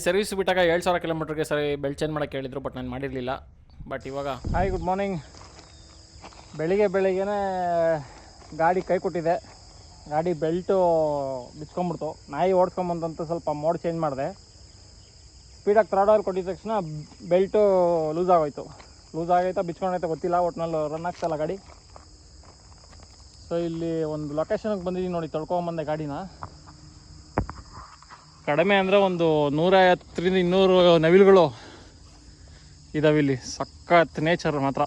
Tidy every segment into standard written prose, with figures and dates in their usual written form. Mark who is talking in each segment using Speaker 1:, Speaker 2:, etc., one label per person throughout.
Speaker 1: Service ಬಿಟ್ಟಾಗ 7,000 ಕಿಲೋಮೀಟ್ರಿಗೆ ಸರಿ ಬೆಲ್ಟ್ ಚೇಂಜ್ ಮಾಡೋಕ್ಕೆ ಹೇಳಿದ್ರು, ಬಟ್ ನಾನು ಮಾಡಿರಲಿಲ್ಲ. ಬಟ್ ಇವಾಗ ಹಾಯ್ ಗುಡ್ ಮಾರ್ನಿಂಗ್. ಬೆಳಿಗ್ಗೆನೇ ಗಾಡಿ ಕೈ ಕೊಟ್ಟಿದೆ. ಗಾಡಿ ಬೆಲ್ಟು ಬಿಚ್ಕೊಂಬಿಡ್ತು. ನಾಯಿ ಓಡಿಸ್ಕೊಂಬಂದಂತ ಸ್ವಲ್ಪ ಮೋಡ್ ಚೇಂಜ್ ಮಾಡಿದೆ. ಸ್ಪೀಡಾಗಿ ಥ್ರಾಡ್ ಆಯಿಲ್ ಕೊಟ್ಟಿದ ತಕ್ಷಣ ಬೆಲ್ಟು ಲೂಸ್ ಆಗೈತಾ ಬಿಚ್ಕೊಂಡೈತೆ ಗೊತ್ತಿಲ್ಲ. ಒಟ್ಟಿನಲ್ಲಿ ರನ್ ಆಗ್ತಾಯಿಲ್ಲ ಗಾಡಿ. ಸೊ ಇಲ್ಲಿ ಒಂದು ಲೊಕೇಶನ್ಗೆ ಬಂದಿದ್ದೀನಿ ನೋಡಿ, ತೊಳ್ಕೊಂಬಂದೆ ಗಾಡಿನ. ಕಡಿಮೆ ಅಂದರೆ ಒಂದು 150ರಿಂದ 200 ನವಿಲುಗಳು ಇದಾವೆ ಇಲ್ಲಿ. ಸಖತ್ ನೇಚರ್ ಮಾತ್ರ.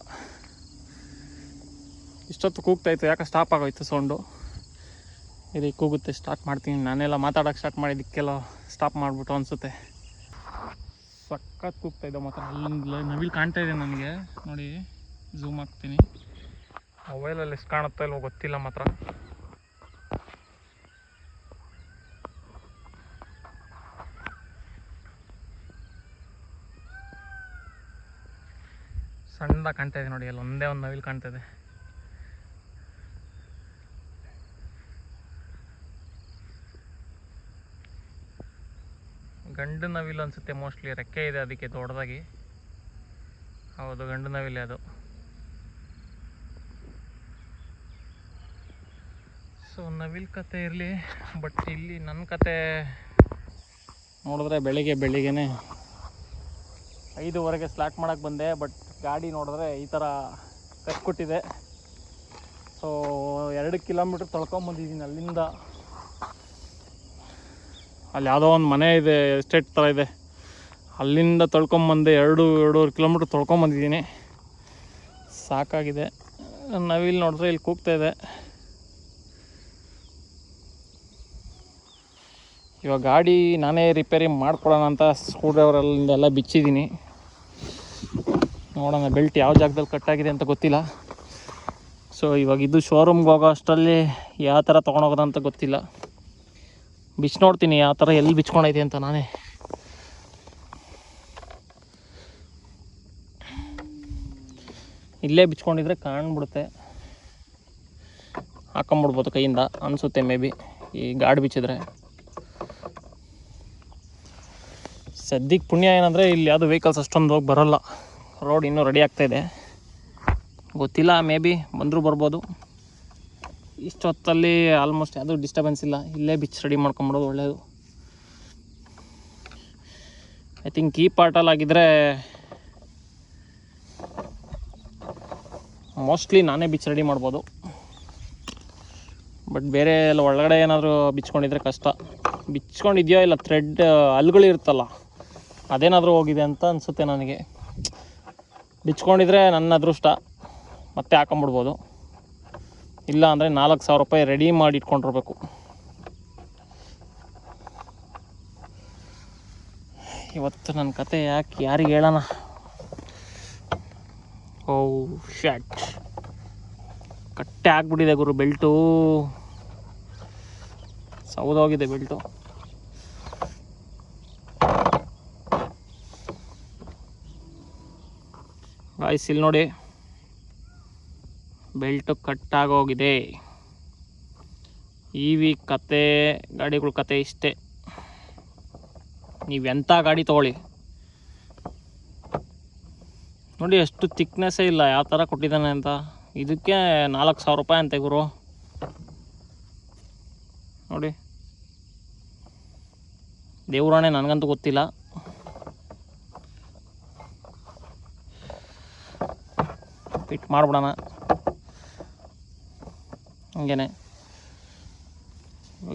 Speaker 1: ಇಷ್ಟೊತ್ತು ಕೂಗ್ತಾಯಿತ್ತು, ಯಾಕೆ ಸ್ಟಾಪ್ ಆಗೋಯ್ತು ಸೌಂಡು. ಇದು ಕೂಗುತ್ತೆ, ಸ್ಟಾರ್ಟ್ ಮಾಡ್ತೀನಿ. ನಾನೆಲ್ಲ ಮಾತಾಡೋಕ್ಕೆ ಸ್ಟಾರ್ಟ್ ಮಾಡಿದ್ದಕ್ಕೆಲ್ಲ ಸ್ಟಾಪ್ ಮಾಡಿಬಿಟ್ಟು ಅನಿಸುತ್ತೆ. ಸಖತ್ ಕೂಗ್ತಾಯಿದ್ದೆ ಮಾತ್ರ. ಅಲ್ಲೊಂದು ನವಿಲು ಕಾಣ್ತಾ ಇದೆ ನನಗೆ ನೋಡಿ, ಝೂಮ್ ಹಾಕ್ತೀನಿ. ಮೊಬೈಲಲ್ಲಿ ಎಷ್ಟು ಕಾಣುತ್ತಾ ಇಲ್ವೋ ಗೊತ್ತಿಲ್ಲ ಮಾತ್ರ. ಸಣ್ಣದಾಗಿ ಕಾಣ್ತಾ ಇದೆ ನೋಡಿ, ಅಲ್ಲಿ ಒಂದೇ ಒಂದು ನವಿಲು ಕಾಣ್ತಾ ಇದೆ. ಗಂಡು ನವಿಲು ಅನಿಸುತ್ತೆ ಮೋಸ್ಟ್ಲಿ, ರೆಕ್ಕೆ ಇದೆ ಅದಕ್ಕೆ ದೊಡ್ಡದಾಗಿ. ಹೌದು, ಗಂಡು ನವಿಲೆ ಅದು. ಸೊ ನವಿಲ್ ಕತೆ ಇರಲಿ, ಬಟ್ ಇಲ್ಲಿ ನನ್ನ ಕತೆ ನೋಡಿದ್ರೆ ಬೆಳಿಗ್ಗೆನೇ 5:15 ಸ್ಟಾರ್ಟ್ ಮಾಡೋಕ್ಕೆ ಬಂದೆ. ಬಟ್ ಗಾಡಿ ನೋಡಿದ್ರೆ ಈ ಥರ ಕಟ್ಕೊಟ್ಟಿದೆ. ಸೊ 2 ಕಿಲೋಮೀಟ್ರ್ ತೊಳ್ಕೊಂಬಂದಿದ್ದೀನಿ ಅಲ್ಲಿಂದ. ಅಲ್ಲಿ ಯಾವುದೋ ಒಂದು ಮನೆ ಇದೆ, ಎಸ್ಟೇಟ್ ಥರ ಇದೆ, ಅಲ್ಲಿಂದ ತೊಳ್ಕೊಂಬಂದೆ. 2-2.5 ಕಿಲೋಮೀಟ್ರ್ ತೊಳ್ಕೊಂಬಂದಿದ್ದೀನಿ. ಸಾಕಾಗಿದೆ. ನವಿಲ್ ನೋಡಿದ್ರೆ ಇಲ್ಲಿ ಕೂಗ್ತಾಯಿದೆ. ಇವಾಗ ಗಾಡಿ ನಾನೇ ರಿಪೇರಿ ಮಾಡ್ಕೊಡೋಣ ಅಂತ ಸ್ಕ್ರೂ ಡ್ರೈವರಲ್ಲಿಂದೆಲ್ಲ ಬಿಚ್ಚಿದ್ದೀನಿ. ನೋಡೋಣ ಬೆಲ್ಟ್ ಯಾವ ಜಾಗದಲ್ಲಿ ಕಟ್ಟಾಗಿದೆ ಅಂತ ಗೊತ್ತಿಲ್ಲ. ಸೊ ಇವಾಗ ಇದು ಶೋರೂಮ್ಗೆ ಹೋಗೋ ಅಷ್ಟರಲ್ಲಿ ಯಾವ ಥರ ತೊಗೊಂಡೋಗೋದಂತ ಗೊತ್ತಿಲ್ಲ. ಬಿಚ್ಚಿ ನೋಡ್ತೀನಿ ಯಾವ ಥರ ಎಲ್ಲಿ ಬಿಚ್ಕೊಂಡೈತೆ ಅಂತ ನಾನೇ. ಇಲ್ಲೇ ಬಿಚ್ಕೊಂಡಿದ್ರೆ ಕಾಣ್ಬಿಡುತ್ತೆ, ಹಾಕೊಂಬಿಡ್ಬೋದು ಕೈಯಿಂದ ಅನಿಸುತ್ತೆ ಮೇ ಬಿ, ಈ ಗಾಡಿ ಬಿಚ್ಚಿದ್ರೆ. ಸದ್ಯಕ್ಕೆ ಪುಣ್ಯ ಏನಂದರೆ ಇಲ್ಲಿ ಯಾವುದೋ ವೆಹಿಕಲ್ಸ್ ಅಷ್ಟೊಂದು ಹೋಗಿ ಬರೋಲ್ಲ. ರೋಡ್ ಇನ್ನೂ ರೆಡಿ ಆಗ್ತಾಯಿದೆ, ಗೊತ್ತಿಲ್ಲ, ಮೇ ಬಿ ಬಂದರೂ ಬರ್ಬೋದು. ಇಷ್ಟೊತ್ತಲ್ಲಿ ಆಲ್ಮೋಸ್ಟ್ ಯಾವುದೂ ಡಿಸ್ಟರ್ಬೆನ್ಸ್ ಇಲ್ಲ. ಇಲ್ಲೇ ಬಿಚ್ಚಿ ರೆಡಿ ಮಾಡ್ಕೊಂಬಿಡೋದು ಒಳ್ಳೆಯದು. ಐ ಥಿಂಕ್ ಈ ಪಾರ್ಟಲ್ಲಾಗಿದ್ದರೆ ಮೋಸ್ಟ್ಲಿ ನಾನೇ ಬಿಚ್ಚಿ ರೆಡಿ ಮಾಡ್ಬೋದು. ಬಟ್ ಬೇರೆ ಎಲ್ಲ ಒಳಗಡೆ ಏನಾದರೂ ಬಿಚ್ಕೊಂಡಿದ್ರೆ ಕಷ್ಟ. ಬಿಚ್ಕೊಂಡಿದೆಯೋ ಇಲ್ಲ ಥ್ರೆಡ್ ಹಲ್ಗಳಿರುತ್ತಲ್ಲ ಅದೇನಾದರೂ ಹೋಗಿದೆ ಅಂತ ಅನಿಸುತ್ತೆ ನನಗೆ. ಬಿಚ್ಕೊಂಡಿದ್ರೆ ನನ್ನ ಅದೃಷ್ಟ, ಮತ್ತೆ ಹಾಕೊಂಬಿಡ್ಬೋದು. ಇಲ್ಲ ಅಂದರೆ 4,000 ರೂಪಾಯಿ ರೆಡಿ ಮಾಡಿ ಇಟ್ಕೊಂಡಿರ್ಬೇಕು. ಇವತ್ತು ನನ್ನ ಕತೆ ಯಾರಿಗೆ ಹೇಳೋಣ. ಓ ಶಾಟ್, ಕಟ್ಟೆ ಆಗ್ಬಿಟ್ಟಿದೆ ಗುರು ಬೆಲ್ಟು. ಸೌದೋಗಿದೆ ಬೆಲ್ಟು. ಗಾಯ್ಸ್ ಇಲ್ಲಿ ನೋಡಿ, ಬೆಲ್ಟು ಕಟ್ಟಾಗೋಗಿದೆ. ಈ ವೀಕ್ ಕತೆ, ಗಾಡಿಗಳ ಕತೆ ಇಷ್ಟೇ. ನೀವೆಂಥ ಗಾಡಿ ತೊಗೊಳ್ಳಿ ನೋಡಿ, ಎಷ್ಟು ಥಿಕ್ನೆಸ್ಸೇ ಇಲ್ಲ, ಯಾವ ಥರ ಕೊಟ್ಟಿದ್ದಾನೆ ಅಂತ. ಇದಕ್ಕೆ 4,000 ರೂಪಾಯಿ ಅಂತೆ ಗುರು ನೋಡಿ. ದೇವ್ರಾಣೆ ನನಗಂತೂ ಗೊತ್ತಿಲ್ಲ. ಫಿಟ್ ಮಾಡಿಬಿಡೋಣ ಹಂಗೇನೆ.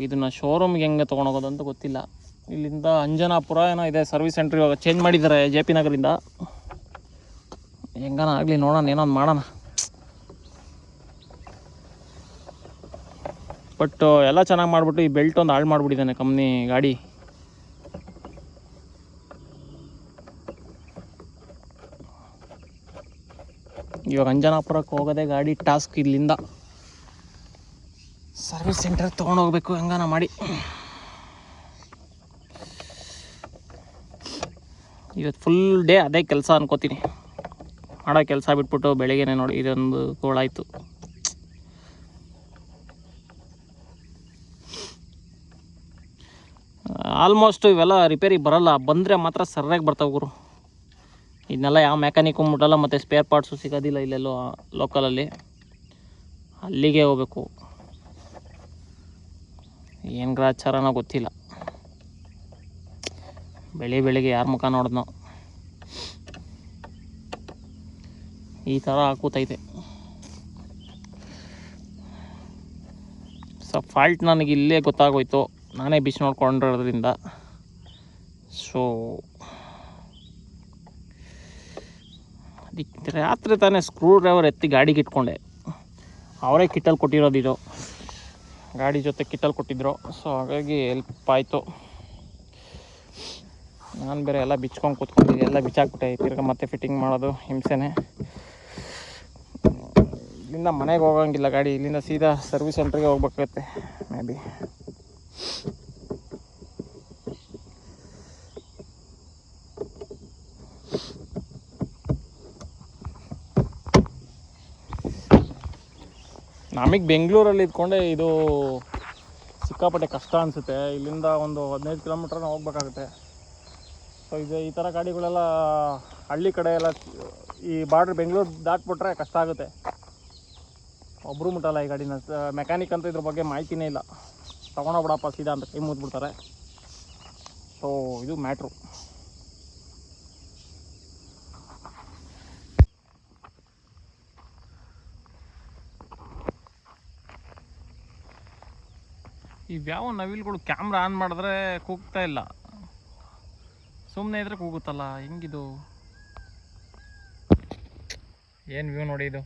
Speaker 1: ಇದನ್ನು ಶೋರೂಮ್ಗೆ ಹೆಂಗೆ ತೊಗೊಂಡೋಗೋದಂತ ಗೊತ್ತಿಲ್ಲ. ಇಲ್ಲಿಂದ ಅಂಜನಾಪುರ ಏನೋ ಇದೆ ಸರ್ವಿಸ್ ಸೆಂಟ್ರ್, ಇವಾಗ ಚೇಂಜ್ ಮಾಡಿದ್ದಾರೆ JP ನಗರಿಂದ. ಹೆಂಗಾನ ಆಗಲಿ, ನೋಡೋಣ, ಏನೋ ಮಾಡೋಣ. ಬಟ್ ಎಲ್ಲ ಚೆನ್ನಾಗಿ ಮಾಡಿಬಿಟ್ಟು ಈ ಬೆಲ್ಟ್ ಒಂದು ಹಾಳು ಮಾಡಿಬಿಟ್ಟಿದ್ದಾನೆ ಕಂಪ್ನಿ ಗಾಡಿ. ಇವಾಗ ಅಂಜನಾಪುರಕ್ಕೆ ಹೋಗೋದೇ ಗಾಡಿ ಟಾಸ್ಕ್. ಇಲ್ಲಿಂದ ಸರ್ವಿಸ್ ಸೆಂಟರ್ ತೊಗೊಂಡೋಗ್ಬೇಕು ಹೆಂಗಾನ ಮಾಡಿ. ಇವತ್ತು ಫುಲ್ ಡೇ ಅದೇ ಕೆಲಸ ಅನ್ಕೋತೀನಿ. ಮಾಡೋ ಕೆಲಸ ಬಿಟ್ಬಿಟ್ಟು ಬೆಳಗ್ಗೆನೆ ನೋಡಿ ಇದೊಂದು ಗೋಳಾಯಿತು. ಆಲ್ಮೋಸ್ಟ್ ಇವೆಲ್ಲ ರಿಪೇರಿ ಬರೋಲ್ಲ, ಬಂದರೆ ಮಾತ್ರ ಸರಿಯಾಗಿ ಬರ್ತಾವೆ ಗುರು. ಇದನ್ನೆಲ್ಲ ಯಾವ ಮೆಕ್ಯಾನಿಕ್ ಮುಟ್ಟಲ್ಲ, ಮತ್ತು ಸ್ಪೇರ್ ಪಾರ್ಟ್ಸು ಸಿಗೋದಿಲ್ಲ ಇಲ್ಲೆಲ್ಲೋ ಲೋಕಲಲ್ಲಿ, ಅಲ್ಲಿಗೆ ಹೋಗ್ಬೇಕು. ಏನು ಗ್ರಾಚಾರನೋ ಗೊತ್ತಿಲ್ಲ. ಬೆಳಿಗ್ಗೆ ಯಾರ ಮುಖ ನೋಡಿದ್ನೋ ಈ ಥರ ಕೂತೈತೆ. ಫಾಲ್ಟ್ ನನಗೆ ಇಲ್ಲೇ ಗೊತ್ತಾಗೋಯ್ತು, ನಾನೇ ಬಿಸಿ ನೋಡ್ಕೊಂಡಿರೋದ್ರಿಂದ. ಸೊ ಅದಕ್ಕೆ ರಾತ್ರಿ ತಾನೇ ಸ್ಕ್ರೂ ಡ್ರೈವರ್ ಎತ್ತಿ ಗಾಡಿಗೆ ಇಟ್ಕೊಂಡೆ. ಅವರೇ ಕಿಟ್ಟಲ್ಲಿ ಕೊಟ್ಟಿರೋದಿದು, ಗಾಡಿ ಜೊತೆ ಕಿಟ್ಟಲ್ಲಿ ಕೊಟ್ಟಿದ್ರು. ಸೊ ಹಾಗಾಗಿ ಹೆಲ್ಪ್ ಆಯಿತು. ನಾನು ಬೇರೆ ಎಲ್ಲ ಬಿಚ್ಕೊಂಡು ಕೂತ್ಕೊಂಡಿದ್ದೆ, ಎಲ್ಲ ಬಿಚ್ಚಾಕ್ಬಿಟ್ಟೆ. ತಿರ್ಗಿ ಮತ್ತೆ ಫಿಟ್ಟಿಂಗ್ ಮಾಡೋದು ಹಿಂಸೆನೇ. ಇಲ್ಲಿಂದ ಮನೆಗೆ ಹೋಗೋಂಗಿಲ್ಲ ಗಾಡಿ, ಇಲ್ಲಿಂದ ಸೀದಾ ಸರ್ವಿಸ್ ಸೆಂಟ್ರಿಗೆ ಹೋಗ್ಬೇಕಾಗತ್ತೆ ಮೇ ಬಿ. ನಮಗೆ ಬೆಂಗಳೂರಲ್ಲಿ ಇದ್ಕೊಂಡೆ ಇದು ಸಿಕ್ಕಾಪಟ್ಟೆ ಕಷ್ಟ ಅನಿಸುತ್ತೆ. ಇಲ್ಲಿಂದ ಒಂದು 15 ಕಿಲೋಮೀಟ್ರನ್ನ ಹೋಗ್ಬೇಕಾಗುತ್ತೆ. ಸೊ ಇದು ಈ ಥರ ಗಾಡಿಗಳೆಲ್ಲ ಹಳ್ಳಿ ಕಡೆ ಎಲ್ಲ ಈ ಬಾರ್ಡ್ರ್ ಬೆಂಗಳೂರು ದಾಟ್ಬಿಟ್ರೆ ಕಷ್ಟ ಆಗುತ್ತೆ. ಒಬ್ಬರು ಮುಟ್ಟಲ್ಲ ಈ ಗಾಡಿನ. ಮೆಕ್ಯಾನಿಕ್ ಅಂತ ಇದ್ರ ಬಗ್ಗೆ ಮಾಹಿತಿನೇ ಇಲ್ಲ. ತೊಗೊಂಡೋಗ್ಬಿಡಪ್ಪ ಸೀದಾ ಅಂತ ಕೈ ಮುದ್ಬಿಡ್ತಾರೆ. ಸೊ ಇದು ಮ್ಯಾಟ್ರು. ಇವ್ಯಾವ ನವಿಲ್ಗಳು ಕ್ಯಾಮ್ರಾ ಆನ್ ಮಾಡಿದ್ರೆ ಕೂಗ್ತಾ ಇಲ್ಲ, ಸುಮ್ಮನೆ ಇದ್ರೆ ಕೂಗುತ್ತಲ್ಲ, ಹೆಂಗಿದು? ಏನು ವ್ಯೂ ನೋಡಿ ಇದು,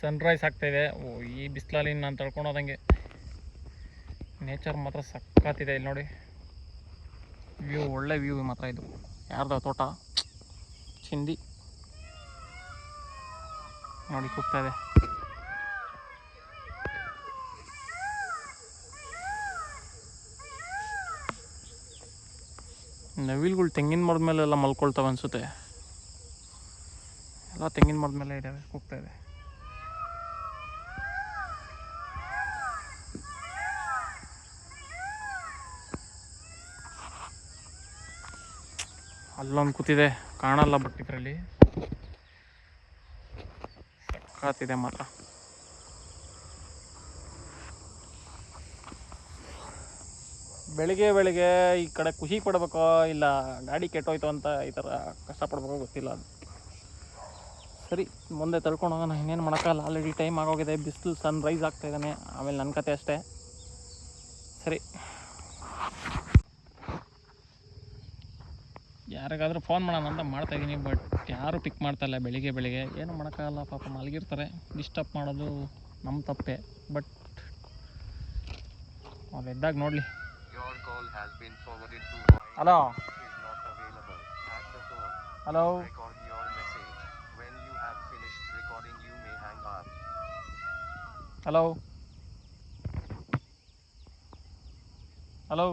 Speaker 1: ಸನ್ರೈಸ್ ಆಗ್ತಾಯಿದೆ. ಓ ಈ ಬಿಸಿಲಲ್ಲಿ ನಾನು ತಳ್ಕೊಳೋದಂಗೆ. ನೇಚರ್ ಮಾತ್ರ ಸಕ್ಕತ್ತಿದೆ ಇಲ್ಲಿ ನೋಡಿ. ವ್ಯೂ ಒಳ್ಳೆ ವ್ಯೂ ಮಾತ್ರ ಇದು. ಯಾರ್ದ ತೋಟ ಚಿಂದಿ ನೋಡಿ ಕೂಗ್ತಾ ಇದೆ. ನವಿಲ್ಗಳು ತೆಂಗಿನ ಮರದ ಮೇಲೆ ಎಲ್ಲ ಮಲ್ಕೊಳ್ತಾವೆ ಅನಿಸುತ್ತೆ. ಎಲ್ಲ ತೆಂಗಿನ ಮರದ ಮೇಲೆ ಇದ್ದಾವೆ, ಕೂಗ್ತಾ ಇದೆ. ಅಲ್ಲೊಂದು ಕೂತಿದೆ, ಕಾಣಲ್ಲ ಬಟ್ ಇದರಲ್ಲಿ ಸಕ್ಕತ್ತಿದೆ ಮಾತ್ರ. ಬೆಳಿಗ್ಗೆ ಈ ಕಡೆ ಖುಷಿ ಪಡಬೇಕೋ ಇಲ್ಲ ಗಾಡಿ ಕೆಟ್ಟೋಯ್ತು ಅಂತ ಈ ಥರ ಕಷ್ಟಪಡ್ಬೇಕೋ ಗೊತ್ತಿಲ್ಲ. ಅದು ಸರಿ, ಮುಂದೆ ತಳ್ಕೊಂಡು ಹೋಗೋಣ, ಇನ್ನೇನು ಮಾಡೋಕ್ಕಲ್ಲ. ಆಲ್ರೆಡಿ ಟೈಮ್ ಆಗೋಗಿದೆ, ಬಿಸಿಲು ಸನ್ರೈಸ್ ಆಗ್ತಾಯಿದ್ದಾನೆ. ಆಮೇಲೆ ನನ್ನ ಕತೆ ಅಷ್ಟೇ. ಸರಿ, ಯಾರಿಗಾದರೂ ಫೋನ್ ಮಾಡೋಣ ಅಂತ ಮಾಡ್ತಾಯಿದ್ದೀನಿ, ಬಟ್ ಯಾರೂ ಪಿಕ್ ಮಾಡ್ತಾಯಿಲ್ಲ. ಬೆಳಿಗ್ಗೆ ಏನು ಮಾಡೋಕ್ಕಾಗಲ್ಲ, ಪಾಪ ಮಲಗಿರ್ತಾರೆ. ಡಿಸ್ಟರ್ಬ್ ಮಾಡೋದು ನಮ್ಮ ತಪ್ಪೆ, ಬಟ್ ಅವ್ರು ಎದ್ದಾಗ ನೋಡಲಿ. ಹಲೋ ಹಲೋ ಹಲೋ ಹಲೋ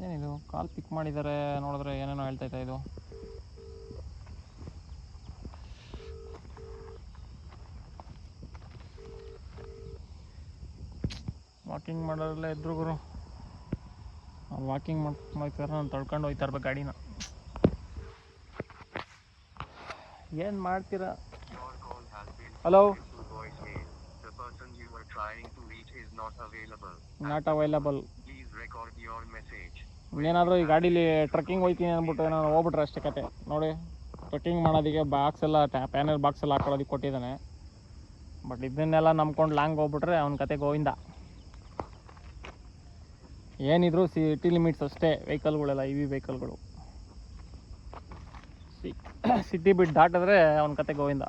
Speaker 1: ಏನಿದು ಕಾಲ್ ಪಿಕ್ ಮಾಡಿದ್ದಾರೆ, ನೋಡಿದ್ರೆ ಏನೇನೋ ಹೇಳ್ತೈತೆ ಇದು. ವಾಕಿಂಗ್ ಮಾಡೋರೆಲ್ಲ ಇದ್ರು ಗುರು. ಅವ್ರು ವಾಕಿಂಗ್ ಮಾಡ್ತಾರೆ, ನಾನು ತಳ್ಕೊಂಡು ಹೋಗ್ತಾ ಇರ್ಬೇಕು ಗಾಡಿನ. ಏನು ಮಾಡ್ತೀರಾ? Hello, not available. ಏನಾದರೂ ಈ ಗಾಡೀಲಿ ಟ್ರಕ್ಕಿಂಗ್ ಹೋಗ್ತೀನಿ ಅಂದ್ಬಿಟ್ಟು ನಾನು ಹೋಗ್ಬಿಟ್ರೆ ಅಷ್ಟೇ ಕತೆ ನೋಡಿ. ಟ್ರಕ್ಕಿಂಗ್ ಮಾಡೋದಕ್ಕೆ ಬಾಕ್ಸ್ ಎಲ್ಲ ಪ್ಯಾನಲ್ ಬಾಕ್ಸ್ ಎಲ್ಲ ಹಾಕೊಳ್ಳೋದಕ್ಕೆ ಕೊಟ್ಟಿದ್ದಾನೆ. ಬಟ್ ಇದನ್ನೆಲ್ಲ ನಂಬ್ಕೊಂಡು ಲಾಂಗ್ ಹೋಗ್ಬಿಟ್ರೆ ಅವ್ನ ಕತೆ ಗೋವಿಂದ. ಏನಿದ್ರು ಸಿಟಿ ಲಿಮಿಟ್ಸ್ ಅಷ್ಟೇ ವೆಹಿಕಲ್ಗಳೆಲ್ಲ, ಇವಿ ವೆಹಿಕಲ್ಗಳು. ಸಿಟಿ ಬಿಟ್ಟು ದಾಟಿದ್ರೆ ಅವನ ಕತೆ ಗೋವಿಂದ,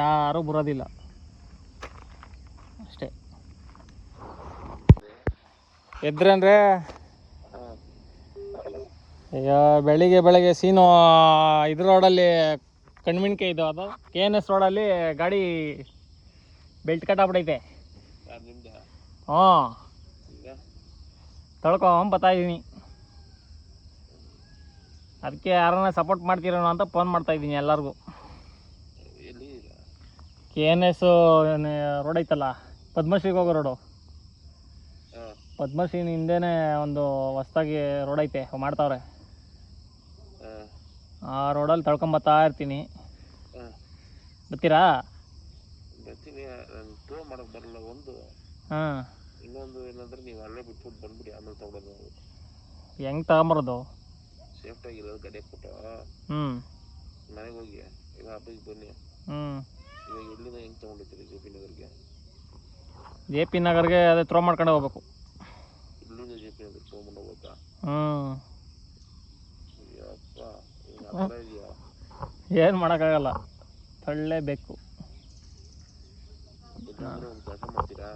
Speaker 1: ಯಾರೂ ಬರೋದಿಲ್ಲ ಅಷ್ಟೇ. ಎದ್ರಂದ್ರೆ ಅಯ್ಯೋ ಬೆಳಿಗ್ಗೆ ಸೀನು ಇದ್ರ ರೋಡಲ್ಲಿ ಕಣ್ಮಿಣ್ಕೆ ಇದು, ಅದು KNS ರೋಡಲ್ಲಿ ಗಾಡಿ ಬೆಲ್ಟ್ ಕಟ್ಟಾಗ್ಬಿಟ್ಟೈತೆ. ಹ್ಞೂ, ಬರ್ತಾಯಿದ್ದೀನಿ. ಅದಕ್ಕೆ ಯಾರನ್ನ ಸಪೋರ್ಟ್ ಮಾಡ್ತೀರೋ ಅಂತ ಫೋನ್ ಮಾಡ್ತಾಯಿದ್ದೀನಿ ಎಲ್ಲರಿಗೂ. KNS ರೋಡ್ ಐತಲ್ಲ, ಪದ್ಮಶ್ರೀಗೆ ಹೋಗೋ ರೋಡು. ಪದ್ಮಶ್ರೀ ಹಿಂದೆನೇ ಒಂದು ಹೊಸ್ದಾಗಿ ರೋಡ್ ಐತೆ, ಮಾಡ್ತಾವ್ರೆ. ಆ ರೋಡಲ್ಲಿ ತಳ್ಕೊಂಬತ್ತಾ ಇರ್ತೀನಿ. ಬರ್ತೀರಾ?
Speaker 2: ಬರ್ತೀನಿ. ಟೋ ಮಾಡಕ್ ಬರಲ್ಲ ಒಂದು. ಇನ್ನೊಂದು ಏನಂದ್ರೆ ನೀವು ಅಲ್ಲೇ ಬಿಟ್ಬಿಟ್ಟು ಬಂದ್ಬಿಡಿ, ಆಮೇಲೆ ತಗೊಳ್ಳೋದು.
Speaker 1: ಹೆಂಗ್ ತಗೊಂಬರೋದು?
Speaker 2: ಸೇಫ್ಟಿ ಆಗಿರೋದು ಗಾಡಿ ಹಾಕ್ಬಿಟ್ಟು ಮನೆಗೆ ಹೋಗಿ ಈಗ ಹಬ್ಬಕ್ಕೆ ಬನ್ನಿ. ಇವಾಗ ಎಲ್ಲಿಂದ ಹೆಂಗೆ ತಗೊಂಡಿರ್ತೀರಿ
Speaker 1: ಜೆ ಪಿ ನಗರ್ಗೆ ಅದೇ ಥ್ರೋ ಮಾಡ್ಕೊಂಡು ಹೋಗ್ಬೇಕು.
Speaker 2: ಇಲ್ಲಿಂದ ಜೆ ಪಿ ನಗರ್ ತೊಗೊಂಡು ಹೋಗ್ಬೇಕಾ? ಅಪ್ಪ ಇದೆಯಾ?
Speaker 1: ಏನು ಮಾಡೋಕ್ಕಾಗಲ್ಲ, ತಳ್ಳೇಬೇಕು.
Speaker 2: ಒಂದು ಕೆಲಸ ಮಾಡ್ತೀರಾ?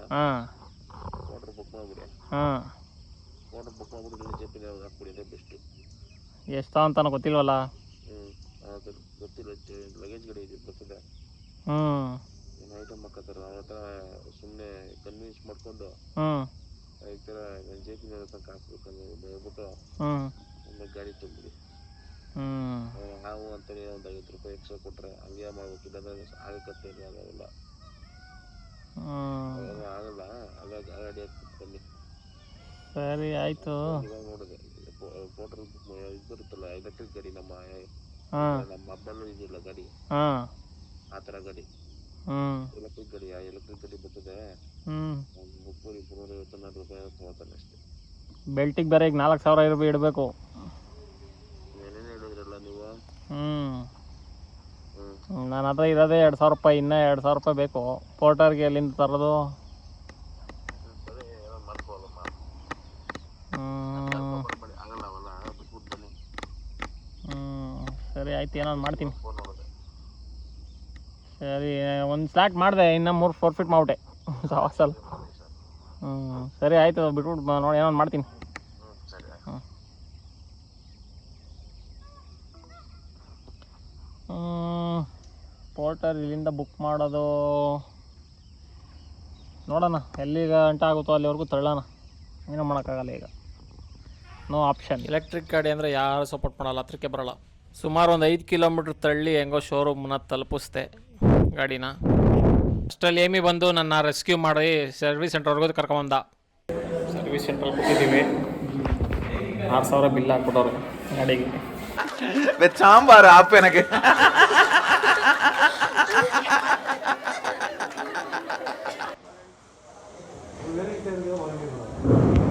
Speaker 2: ವಾಟರ್ ಬುಕ್ ಮಾಡ್ಬಿಡಿ. ವಾಟರ್ ಬುಕ್ ಮಾಡ್ಬಿಟ್ಟು ಜೆ ಪಿ ನಗರ್ ಹಾಕ್ಬಿಡಿ, ಅದೇ ಬೆಸ್ಟು.
Speaker 1: ಎಷ್ಟು ಅಂತಾನು ಗೊತ್ತಿಲ್ವಲ್ಲ.
Speaker 2: ಗೊತ್ತಿಲ್ಲ, ಲಗೇಜ್ ಗಾಡಿ ಇದೆ ಬರ್ತದೆ. ಏನು ಐಟಮ್ ಹಾಕತ್ತಾರ, ಅವ್ರ ಹತ್ರ ಸುಮ್ಮನೆ ಕನ್ವಿನ್ಸ್ ಮಾಡ್ಕೊಂಡು ಈ ಥರ ನಾನು ಜೆ ಪಿ ನಗರ್ ತನಕ ಹಾಕ್ಬೇಕಂದ್ರೆ ಹೇಳ್ಬಿಟ್ಟು ಆಮೇಲೆ ಗಾಡಿ ತುಂಬಿಡಿ. ನಾವು ಅಂತೇಳಿ ಒಂದು ₹50 ಎಕ್ಸ್ಟ್ರಾ ಕೊಟ್ಟರೆ ಹಂಗೆ ಮಾಡ್ಬೇಕು. ಇಲ್ಲಾಂದ್ರೆ ಆಗತ್ತೆ ಅವೆಲ್ಲ ಆಗಲ್ಲ. ಅಲ್ಲ ಗಾಡಿ ಹಾಕ್ಬಿಟ್ಟು ಬನ್ನಿ.
Speaker 1: ಸರಿ ಆಯಿತು.
Speaker 2: ಇವಾಗ ನೋಡಿದೆ ಪೋರ್ಟಲ್ ಇದು ಬರುತ್ತಲ್ಲ, ಎಲೆಕ್ಟ್ರಿಕ್ ಗಾಡಿ, ನಮ್ಮ ಹಬ್ಬಲ್ಲೂ ಇದೆಯಲ್ಲ ಗಾಡಿ, ಆ ಥರ ಗಾಡಿ ಎಲೆಕ್ಟ್ರಿಕ್ ಗಾಡಿ. ಆ ಎಲೆಕ್ಟ್ರಿಕ್ ಗಾಡಿ ಬರ್ತದೆ. ಬುಕ್ ಮಾಡಿ ₹250 ತೊಗೊಳ್ತಾನೆ ಅಷ್ಟೇ.
Speaker 1: ಬೆಲ್ಟಿಗೆ ಬೇರೆ ಈಗ ₹4000 ಇಡಬೇಕು.
Speaker 2: ಏನೇನು ಹೇಳಿದ್ರಲ್ಲ ನೀವು?
Speaker 1: ನನ್ನ ಹತ್ರ ಇರೋದೇ ₹2000. ಇನ್ನೂ ₹2000 ಬೇಕು. ಪೋರ್ಟರ್ಗೆ ಎಲ್ಲಿಂದ ತರೋದು? ಸರಿ ಆಯ್ತು, ಏನಾದ್ರು ಮಾಡ್ತೀನಿ. ಸರಿ, ಒಂದು ಸ್ಲಾಟ್ ಮಾಡಿದೆ, ಇನ್ನು 4 ಫೀಟ್ ಮಾಡ್ಬಿಟ್ಟೆ ಸವಾಸಲ್ಲ. ಸರಿ ಆಯಿತು, ಬಿಟ್ಬಿಟ್ಟು ನೋಡಿ ಏನೋ ಮಾಡ್ತೀನಿ. ಪೋರ್ಟರ್ ಇಲ್ಲಿಂದ ಬುಕ್ ಮಾಡೋದು ನೋಡೋಣ, ಎಲ್ಲಿಗೆ ಗಂಟೆ ಆಗುತ್ತೋ ಅಲ್ಲಿವರೆಗೂ ತಳ್ಳೋಣ. ಏನೂ ಮಾಡೋಕ್ಕಾಗಲ್ಲ ಈಗ, ನೋ ಆಪ್ಷನ್. ಎಲೆಕ್ಟ್ರಿಕ್ ಗಾಡಿ ಅಂದರೆ ಯಾರು ಸಪೋರ್ಟ್ ಮಾಡಲ್ಲ, ಹತ್ರಕ್ಕೆ ಬರೋಲ್ಲ. ಸುಮಾರು ಒಂದು 5 ಕಿಲೋಮೀಟ್ರ್ ತಳ್ಳಿ ಹೆಂಗೋ ಶೋರೂಮ್ನ ತಲುಪಿಸ್ದೆ ಗಾಡಿನ. ಅಷ್ಟರಲ್ಲಿ ಏಮಿ ಬಂದು ನನ್ನ ರೆಸ್ಕ್ಯೂ ಮಾಡಿ ಸರ್ವಿಸ್ ಸೆಂಟ್ರ್ವರೆಗೂ ಕರ್ಕೊಂಬಂದ. ಸರ್ವಿಸ್ ಸೆಂಟ್ರಲ್ಲಿ ಕೊಟ್ಟಿದ್ದೀವಿ. 6000 ಬಿಲ್ ಹಾಕ್ಬಿಟ್ಟವ್ರು ಗಾಡಿಗೆ.
Speaker 3: ಸಾಂಬಾರು ಆಪೇನಕ್ಕೆ